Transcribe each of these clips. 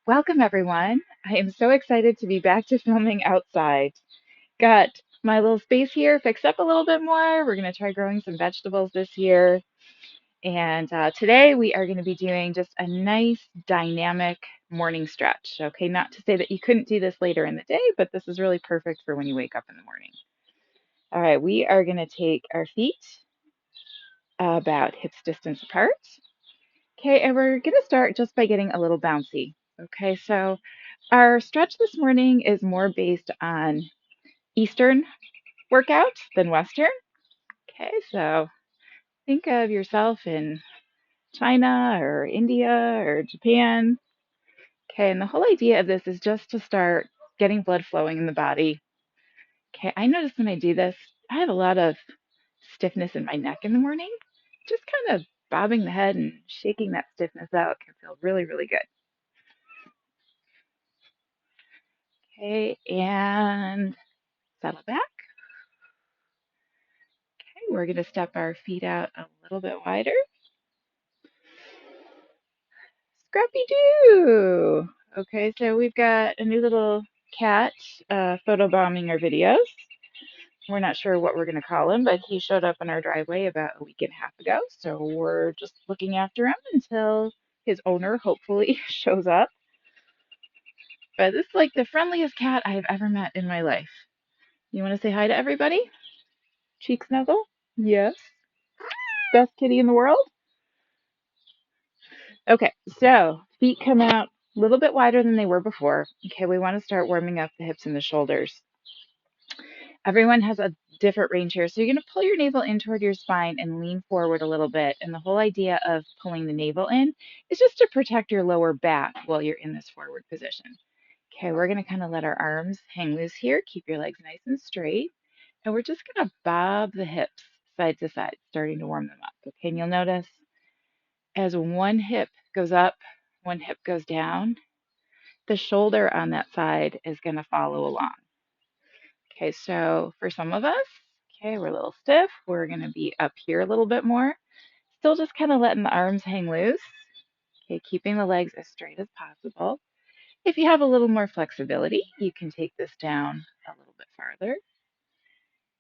Welcome, everyone. I am so excited to be back to filming outside. Got my little space here fixed up a little bit more. We're going to try growing some vegetables this year. And today we are going to be doing just a nice dynamic morning stretch. Okay, not to say that you couldn't do this later in the day, but this is really perfect for when you wake up in the morning. All right, we are going to take our feet about hips distance apart. Okay, and we're going to start just by getting a little bouncy. Okay, so our stretch this morning is more based on Eastern workouts than Western. Okay, so think of yourself in China or India or Japan. Okay, and the whole idea of this is just to start getting blood flowing in the body. Okay, I notice when I do this, I have a lot of stiffness in my neck in the morning. Just kind of bobbing the head and shaking that stiffness out can feel really, really good. Okay, and settle back. Okay, we're going to step our feet out a little bit wider. Scrappy Doo! Okay, so we've got a new little cat photobombing our videos. We're not sure what we're going to call him, but he showed up in our driveway about a week and a half ago. So we're just looking after him until his owner hopefully shows up. But this is like the friendliest cat I have ever met in my life. You want to say hi to everybody? Cheek snuggle? Yes. Best kitty in the world? Okay, so feet come out a little bit wider than they were before. Okay, we want to start warming up the hips and the shoulders. Everyone has a different range here. So you're going to pull your navel in toward your spine and lean forward a little bit. And the whole idea of pulling the navel in is just to protect your lower back while you're in this forward position. Okay, we're going to kind of let our arms hang loose here. Keep your legs nice and straight. And we're just going to bob the hips side to side, starting to warm them up. Okay, and you'll notice as one hip goes up, one hip goes down, the shoulder on that side is going to follow along. Okay, so for some of us, okay, we're a little stiff. We're going to be up here a little bit more. Still just kind of letting the arms hang loose. Okay, keeping the legs as straight as possible. If you have a little more flexibility, you can take this down a little bit farther.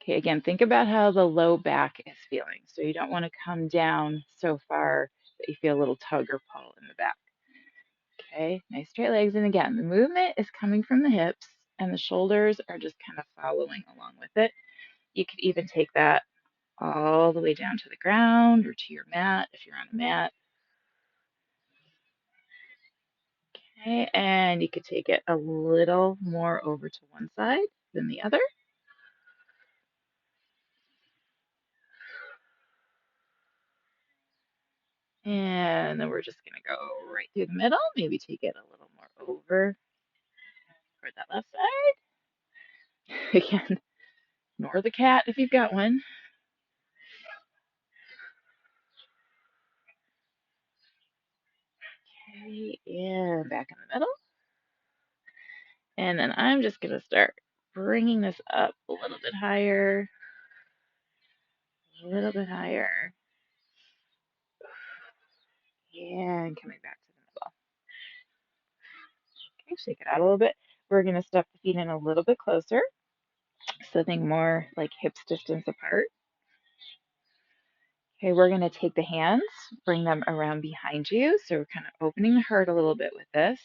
Okay, again, think about how the low back is feeling. So you don't want to come down so far that you feel a little tug or pull in the back. Okay, nice straight legs. And again, the movement is coming from the hips and the shoulders are just kind of following along with it. You could even take that all the way down to the ground or to your mat if you're on a mat. Okay, and you could take it a little more over to one side than the other. And then we're just going to go right through the middle, maybe take it a little more over toward that left side. Again, ignore the cat if you've got one. Okay, and back in the middle. And then I'm just going to start bringing this up a little bit higher, a little bit higher, and coming back to the middle. Okay, shake it out a little bit. We're going to step the feet in a little bit closer. So think more like hips distance apart. Okay, we're going to take the hands, bring them around behind you. So we're kind of opening the heart a little bit with this.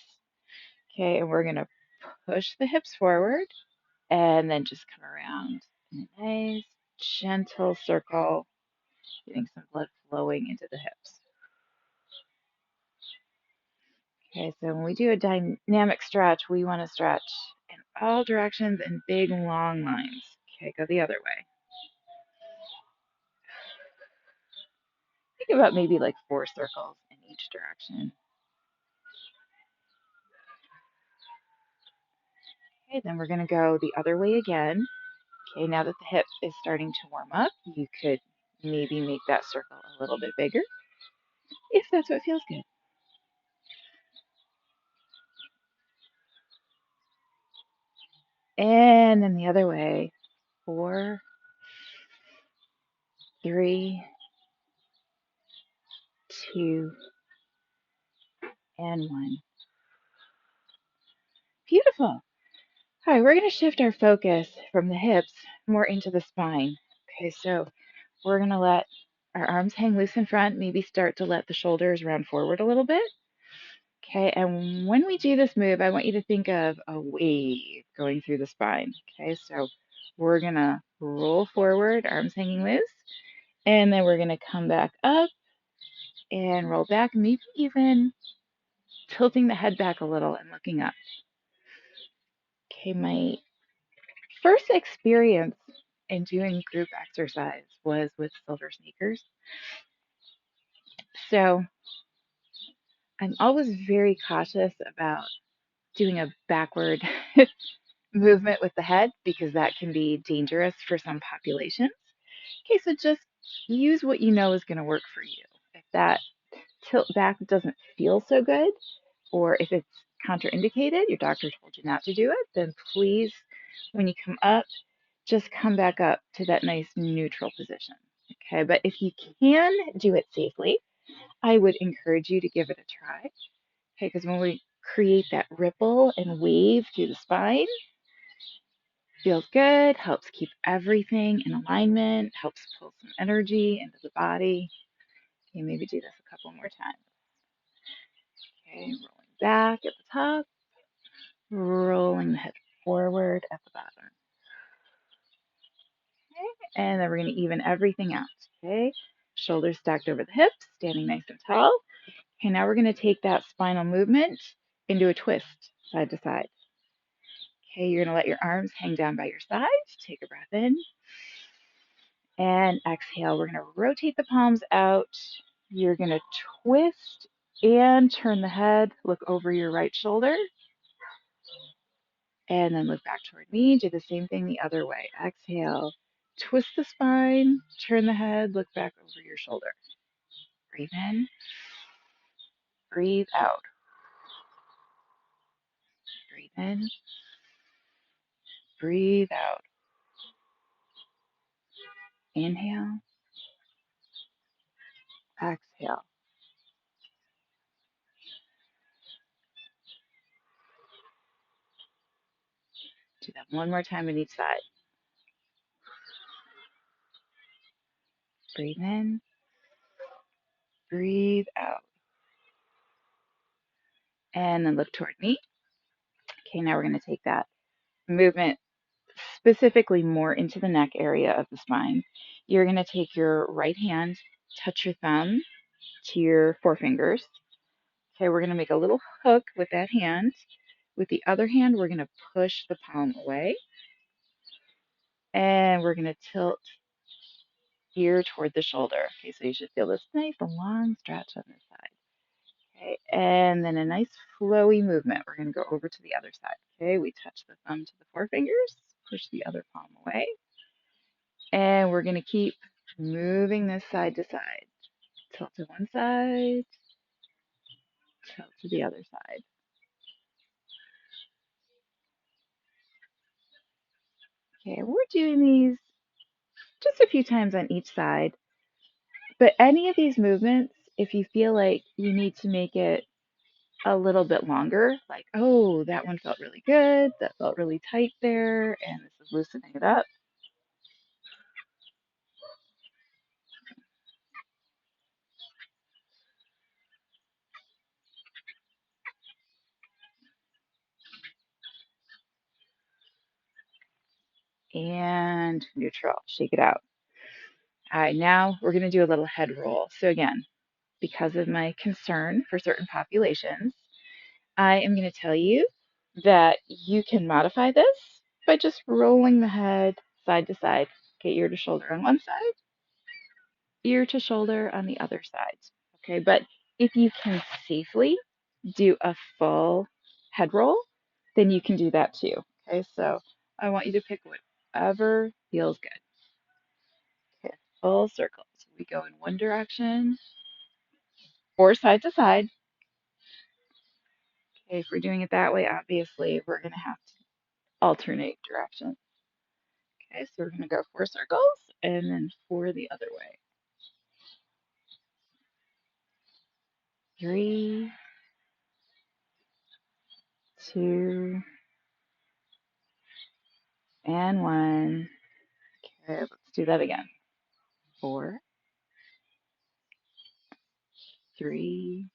Okay, and we're going to push the hips forward and then just come around in a nice, gentle circle, getting some blood flowing into the hips. Okay, so when we do a dynamic stretch, we want to stretch in all directions in big, long lines. Okay, go the other way. Think about maybe like 4 circles in each direction. Okay, then we're going to go the other way again. Okay, now that the hip is starting to warm up, you could maybe make that circle a little bit bigger if that's what feels good. And then the other way. 4, 3, 2, and 1. Beautiful. All right, we're going to shift our focus from the hips more into the spine. Okay, so we're going to let our arms hang loose in front, maybe start to let the shoulders round forward a little bit. Okay, and when we do this move, I want you to think of a wave going through the spine. Okay, so we're going to roll forward, arms hanging loose, and then we're going to come back up and roll back, maybe even tilting the head back a little and looking up. Okay, my first experience in doing group exercise was with Silver Sneakers. So I'm always very cautious about doing a backward movement with the head because that can be dangerous for some populations. Okay, so just use what you know is going to work for you. If that tilt back doesn't feel so good, or if it's contraindicated, your doctor told you not to do it, then please, when you come up, just come back up to that nice neutral position. Okay, but if you can do it safely, I would encourage you to give it a try. Okay, because when we create that ripple and wave through the spine, feels good, helps keep everything in alignment, helps pull some energy into the body. Okay, maybe do this a couple more times. Okay, rolling back at the top, rolling the head forward at the bottom. Okay, and then we're going to even everything out. Okay, shoulders stacked over the hips, standing nice and tall. Okay, now we're going to take that spinal movement into a twist, side to side. Okay, you're going to let your arms hang down by your sides. Take a breath in and exhale. We're going to rotate the palms out. You're going to twist and turn the head. Look over your right shoulder and then look back toward me. Do the same thing the other way. Exhale, twist the spine, turn the head, look back over your shoulder. Breathe in, breathe out. Breathe in, breathe out. Inhale, exhale. Do that one more time on each side. Breathe in, breathe out. And then look toward me. Okay, now we're going to take that movement specifically more into the neck area of the spine. You're going to take your right hand, touch your thumb to your forefingers. Okay, we're going to make a little hook with that hand. With the other hand, we're going to push the palm away. And we're going to tilt ear toward the shoulder. Okay, so you should feel this nice long stretch on this side. Okay, and then a nice flowy movement. We're going to go over to the other side. Okay, we touch the thumb to the forefingers, push the other palm away, and we're going to keep moving this side to side. Tilt to one side, tilt to the other side. Okay, we're doing these just a few times on each side, but any of these movements, if you feel like you need to make it a little bit longer, like, oh, that one felt really good, that felt really tight there, and this is loosening it up. And neutral, shake it out. All right, now we're going to do a little head roll. So again, because of my concern for certain populations, I am going to tell you that you can modify this by just rolling the head side to side. Okay, ear to shoulder on one side, ear to shoulder on the other side. Okay, but if you can safely do a full head roll, then you can do that too. Okay, so I want you to pick whatever feels good. Okay, full circles. We go in one direction or side to side. Okay, if we're doing it that way, obviously we're going to have to alternate directions. Okay, so we're going to go 4 circles and then 4 the other way. 3, 2, and 1. Okay, let's do that again. 4, 3,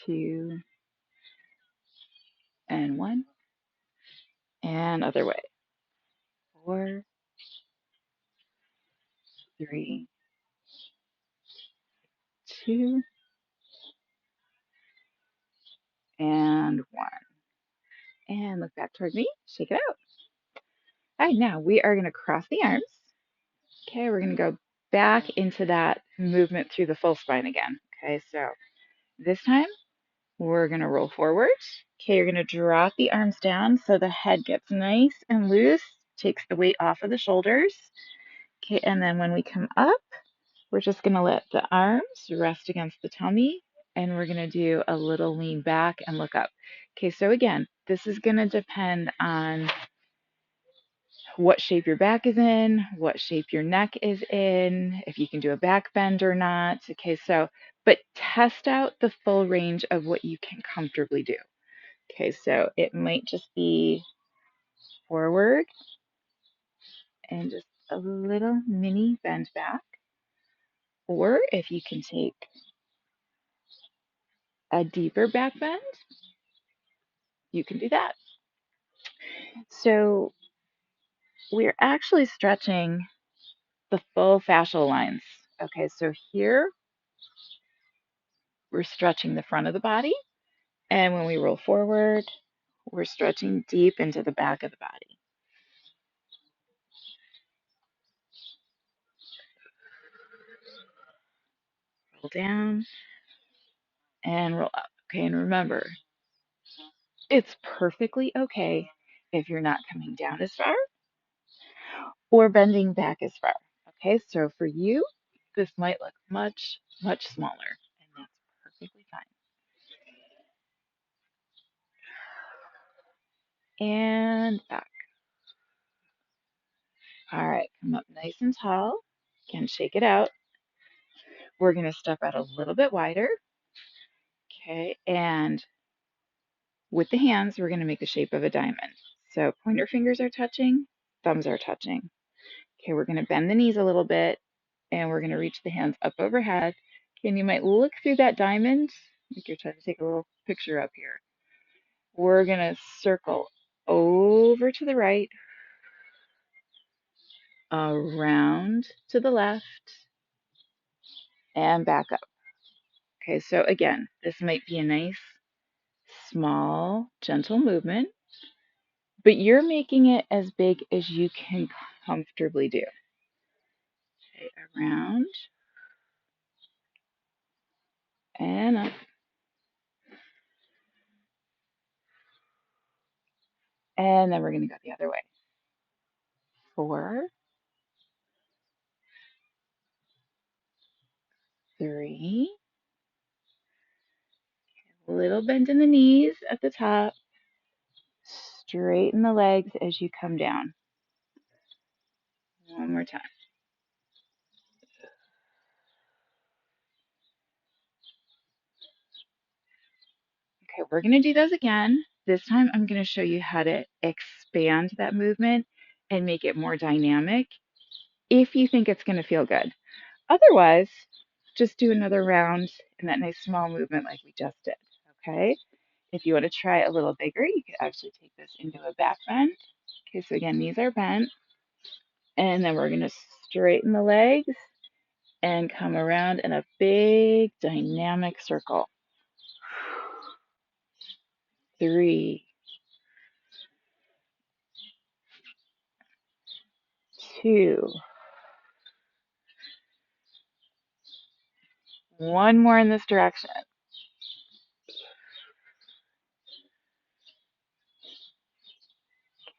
2, and 1. And other way. 4, 3, 2, and 1. And look back toward me. Shake it out. All right, now we are going to cross the arms. Okay, we're going to go back into that movement through the full spine again. Okay, so this time we're going to roll forward. Okay, you're going to drop the arms down so the head gets nice and loose, takes the weight off of the shoulders. Okay, and then when we come up, we're just going to let the arms rest against the tummy, and we're going to do a little lean back and look up. Okay, so again, this is going to depend on what shape your back is in, what shape your neck is in, if you can do a back bend or not. Okay, so, but test out the full range of what you can comfortably do. Okay, so it might just be forward and just a little mini bend back. Or if you can take a deeper back bend, you can do that. So we're actually stretching the full fascial lines. Okay, so here we're stretching the front of the body. And when we roll forward, we're stretching deep into the back of the body. Roll down and roll up. Okay, and remember, it's perfectly okay if you're not coming down as far or bending back as far. Okay, so for you, this might look much, much smaller, and that's perfectly fine. And back. All right, come up nice and tall. Again, shake it out. We're going to step out a little bit wider. Okay, and with the hands, we're going to make the shape of a diamond. So pointer fingers are touching, thumbs are touching. Okay, we're going to bend the knees a little bit, and we're going to reach the hands up overhead. Okay, and you might look through that diamond, like you're trying to take a little picture up here. We're going to circle over to the right, around to the left, and back up. Okay, so again, this might be a nice, small, gentle movement, but you're making it as big as you can comfortably do. Okay, around and up. And then we're going to go the other way. 4, 3, a little bend in the knees at the top. Straighten the legs as you come down. One more time. Okay, we're going to do those again. This time I'm going to show you how to expand that movement and make it more dynamic if you think it's going to feel good. Otherwise, just do another round in that nice small movement like we just did. Okay? If you want to try a little bigger, you could actually take this into a back bend. Okay, so again, knees are bent. And then we're going to straighten the legs and come around in a big dynamic circle. 3, 2, one more in this direction.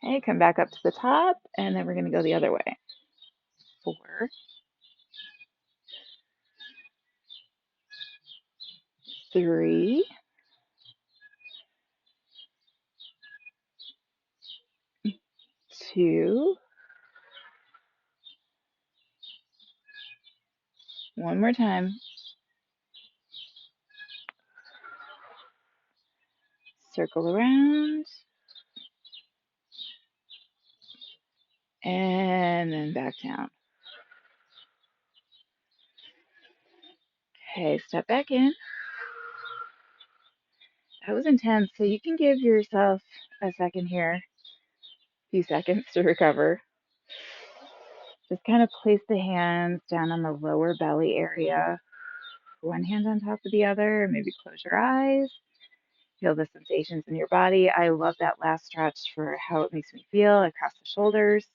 Okay, come back up to the top, and then we're going to go the other way. 4, 3, 2, one more time. Circle around. and then back down. Okay, step back in. That was intense, so you can give yourself a second here, a few seconds to recover. Just kind of place the hands down on the lower belly area. One hand on top of the other, maybe close your eyes. Feel the sensations in your body. I love that last stretch for how it makes me feel across the shoulders.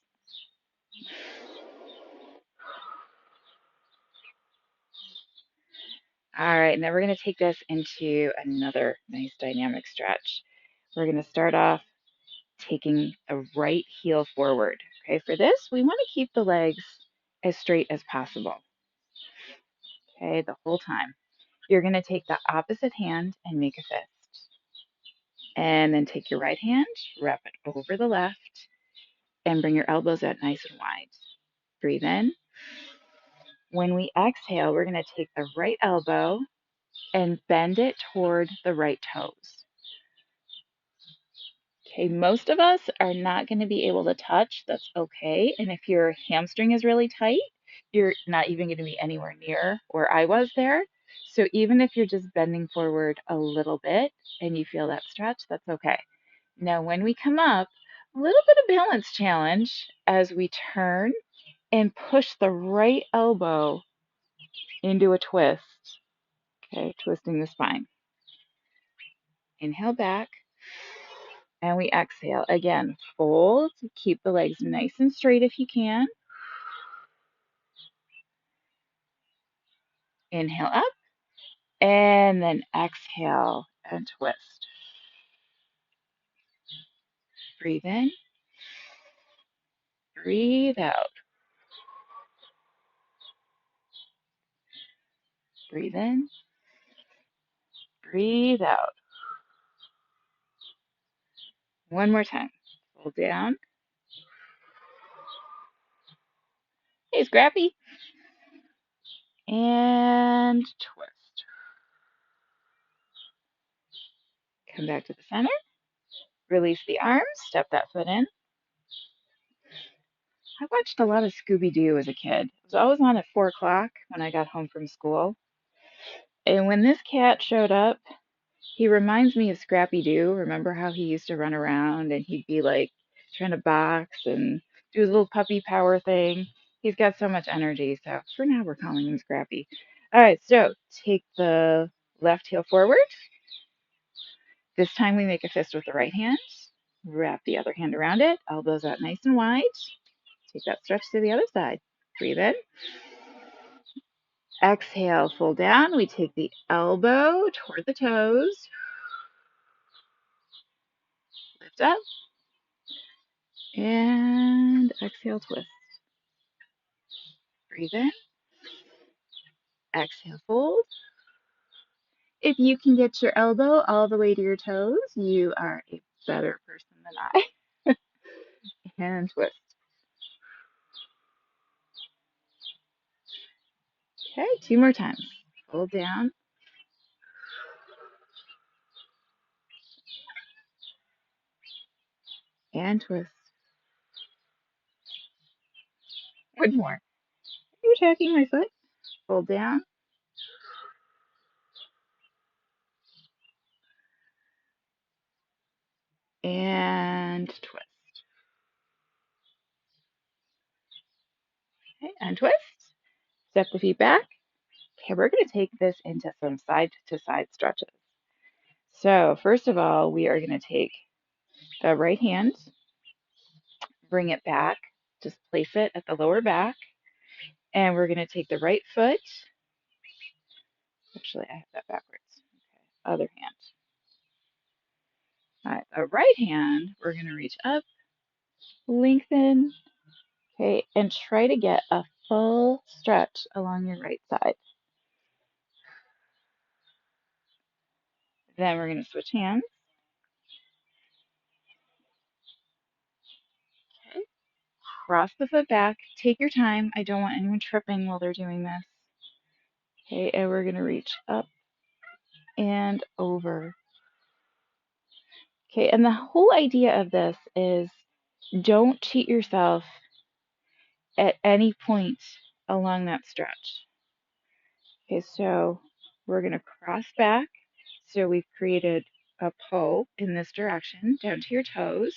All right, now we're going to take this into another nice dynamic stretch. We're going to start off taking the right heel forward. Okay, for this, we want to keep the legs as straight as possible. Okay, the whole time. You're going to take the opposite hand and make a fist. And then take your right hand, wrap it over the left, and bring your elbows out nice and wide. Breathe in. When we exhale, we're going to take the right elbow and bend it toward the right toes. Okay, most of us are not going to be able to touch. That's okay. And if your hamstring is really tight, you're not even going to be anywhere near where I was there. So even if you're just bending forward a little bit and you feel that stretch, that's okay. Now, when we come up, a little bit of balance challenge as we turn and push the right elbow into a twist. Okay, twisting the spine. Inhale back. And we exhale. Again, fold. Keep the legs nice and straight if you can. Inhale up. And then exhale and twist. Breathe in. Breathe out. Breathe in. Breathe out. One more time. Hold down. Hey, Scrappy. And twist. Come back to the center. Release the arms. Step that foot in. I watched a lot of Scooby-Doo as a kid. It was always on at 4 o'clock when I got home from school. And when this cat showed up, he reminds me of Scrappy Doo. Remember how he used to run around and he'd be like trying to box and do his little puppy power thing? He's got so much energy. So for now, we're calling him Scrappy. All right, so take the left heel forward. This time we make a fist with the right hand. Wrap the other hand around it. Elbows out nice and wide. Take that stretch to the other side. Breathe in. Exhale, fold down. We take the elbow toward the toes. Lift up. And exhale, twist. Breathe in. Exhale, fold. If you can get your elbow all the way to your toes, you are a better person than I. And twist. Okay, 2 more times. Fold down. And twist. One more. Are you attacking my foot? Fold down. And twist. Okay, and twist. Step the feet back. Okay, we're going to take this into some side to side stretches. So, first of all, we are going to take the right hand, bring it back, just place it at the lower back, and we're going to take the right foot. Actually, I have that backwards. Okay, other hand. All right, the right hand, we're going to reach up, lengthen, okay, and try to get a full stretch along your right side. Then we're going to switch hands. Okay, cross the foot back. Take your time. I don't want anyone tripping while they're doing this. Okay, and we're going to reach up and over. Okay, and the whole idea of this is don't cheat yourself at any point along that stretch. Okay, so we're going to cross back. So we've created a pull in this direction down to your toes.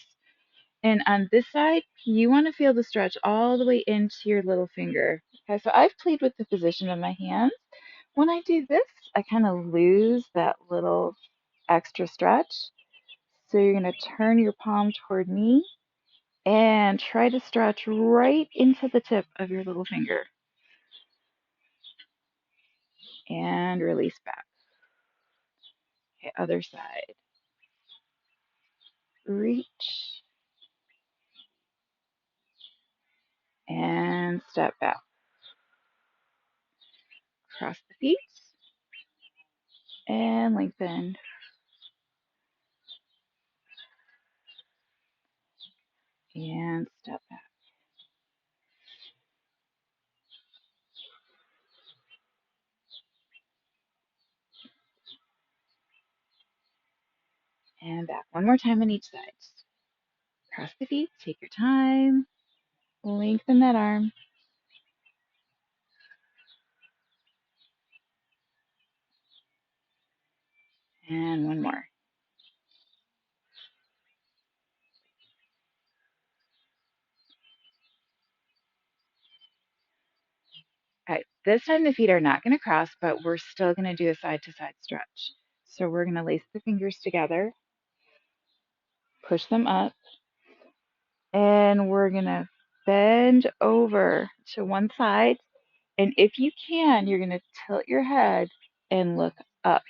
And on this side, you want to feel the stretch all the way into your little finger. Okay, so I've played with the position of my hands. When I do this, I kind of lose that little extra stretch. So you're going to turn your palm toward me and try to stretch right into the tip of your little finger. And release back. Okay, other side. Reach and step back. Cross the feet and lengthen. And step back. And back. One more time on each side. Cross the feet, take your time, lengthen that arm. And one more. All right, this time the feet are not going to cross, but we're still going to do a side to side stretch. So we're going to lace the fingers together, push them up, and we're going to bend over to one side. And if you can, you're going to tilt your head and look up.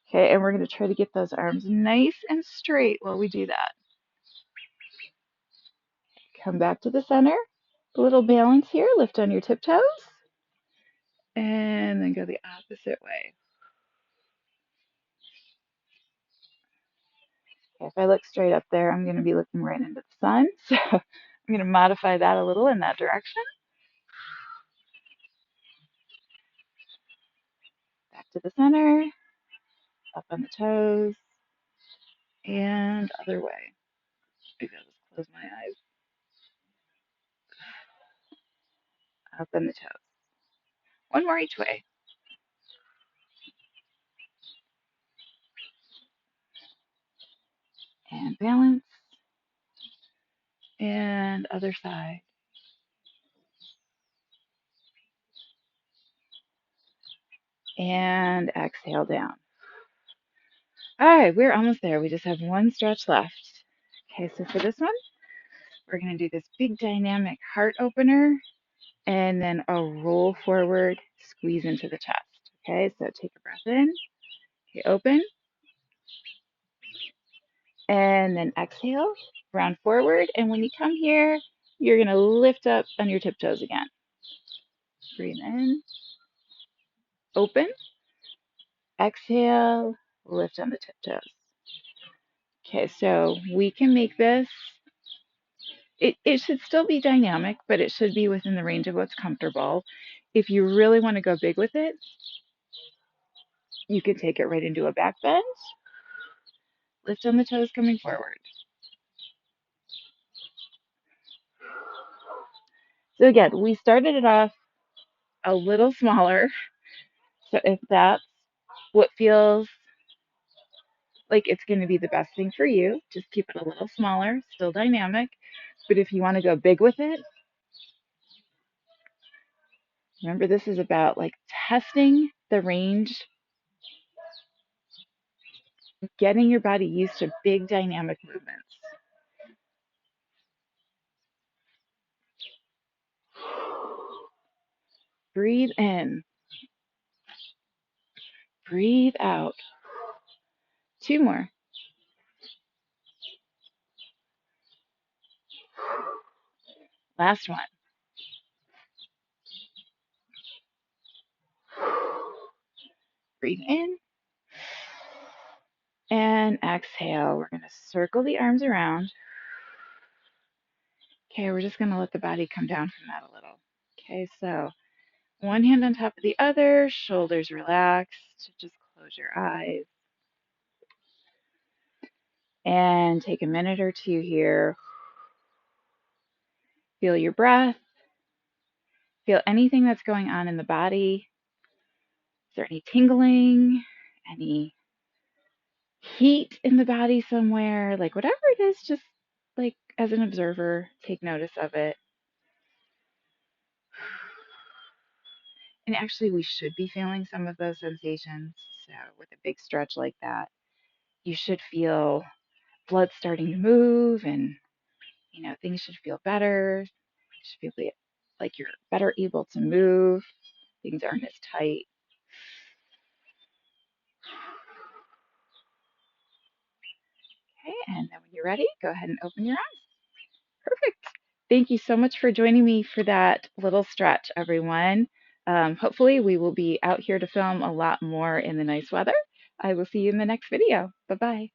Okay, and we're going to try to get those arms nice and straight while we do that. Come back to the center. A little balance here. Lift on your tiptoes. And then go the opposite way. Okay, if I look straight up there, I'm going to be looking right into the sun. So I'm going to modify that a little in that direction. Back to the center. Up on the toes. And other way. Maybe I'll just close my eyes. Up on the toes. One more each way. And balance. And other side. And exhale down. All right, we're almost there. We just have one stretch left. Okay, so for this one, we're going to do this big dynamic heart opener and then a roll forward, squeeze into the chest. Okay, so take a breath in. Okay, open. And then exhale, round forward. And when you come here, you're going to lift up on your tiptoes again. Breathe in. Open. Exhale, lift on the tiptoes. Okay, so we can make this. It should still be dynamic, but it should be within the range of what's comfortable. If you really want to go big with it, you can take it right into a back bend. Lift on the toes coming forward. So again, we started it off a little smaller. So if that's what feels like it's going to be the best thing for you, just keep it a little smaller, still dynamic. But if you want to go big with it, remember this is about like testing the range, getting your body used to big dynamic movements. Breathe in. Breathe out. Two more. Last one. Breathe in and exhale. We're going to circle the arms around. Okay, we're just going to let the body come down from that a little. Okay, so one hand on top of the other, shoulders relaxed. Just close your eyes. And take a minute or two here. Feel your breath. Feel anything that's going on in the body. Is there any tingling? Any heat in the body somewhere? Like whatever it is, just like as an observer, take notice of it. And actually, we should be feeling some of those sensations. So, with a big stretch like that, you should feel blood starting to move and, things should feel better. You should feel like you're better able to move. Things aren't as tight. Okay, and then when you're ready, go ahead and open your eyes. Perfect. Thank you so much for joining me for that little stretch, everyone. Hopefully, we will be out here to film a lot more in the nice weather. I will see you in the next video. Bye-bye.